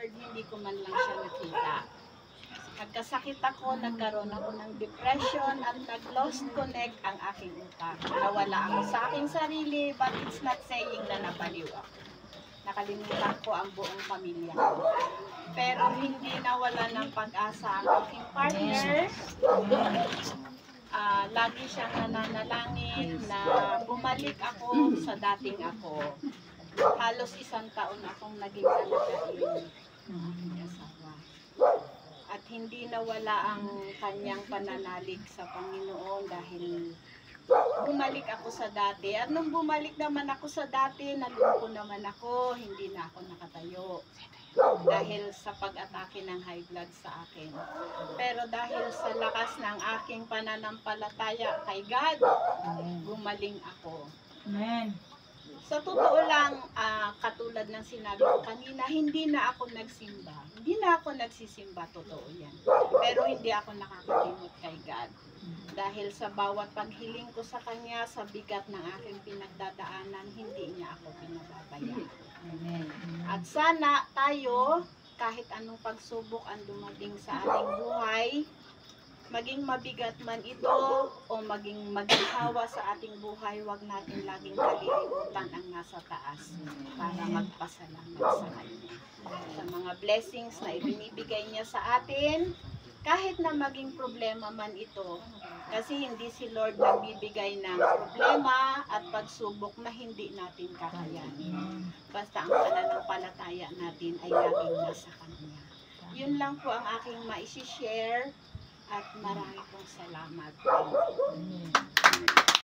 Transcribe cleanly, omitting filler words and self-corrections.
Lord, hindi ko man lang siya nakita. Nagkasakit ako, nagkaroon ako ng depression at nag-lost connect ang aking utak. Nawala ako sa aking sarili, but it's not saying na nabaliw ako. Nakalimutan ko ang buong pamilya ko. Pero hindi nawala ng pag-asa ang aking partner. Lagi siyang nananalangin na bumalik ako sa dating ako. Halos 1 taon akong naging alagain ng aking asawa. At hindi nawala ang kanyang pananalig sa Panginoon dahil bumalik ako sa dati. At nung bumalik naman ako sa dati, nalungko naman ako, hindi na ako nakatayo. Dahil sa pag-atake ng high blood sa akin. Pero dahil sa lakas ng aking pananampalataya kay God, gumaling ako. Amen. Sa totoo lang, katulad ng sinabi ko kanina, hindi na ako nagsimba. Hindi na ako nagsisimba, totoo yan. Pero hindi ako nakakalimot kay God. Dahil sa bawat paghiling ko sa Kanya, sa bigat ng aking pinagdadaanan, hindi niya ako pinababayaan. Amen. At sana tayo, kahit anong pagsubok ang dumating sa ating buhay, maging mabigat man ito o maging maginhawa sa ating buhay, wag natin laging kalilimutan ang nasa taas para magpasalamat sa Kanya. Sa mga blessings na ibinibigay niya sa atin, kahit na maging problema man ito, kasi hindi si Lord nagbibigay ng problema at pagsubok na hindi natin kakayanin. Basta ang pananampalataya natin ay laging nasa Kanya. Yun lang po ang aking maisishare. At marami pong salamat.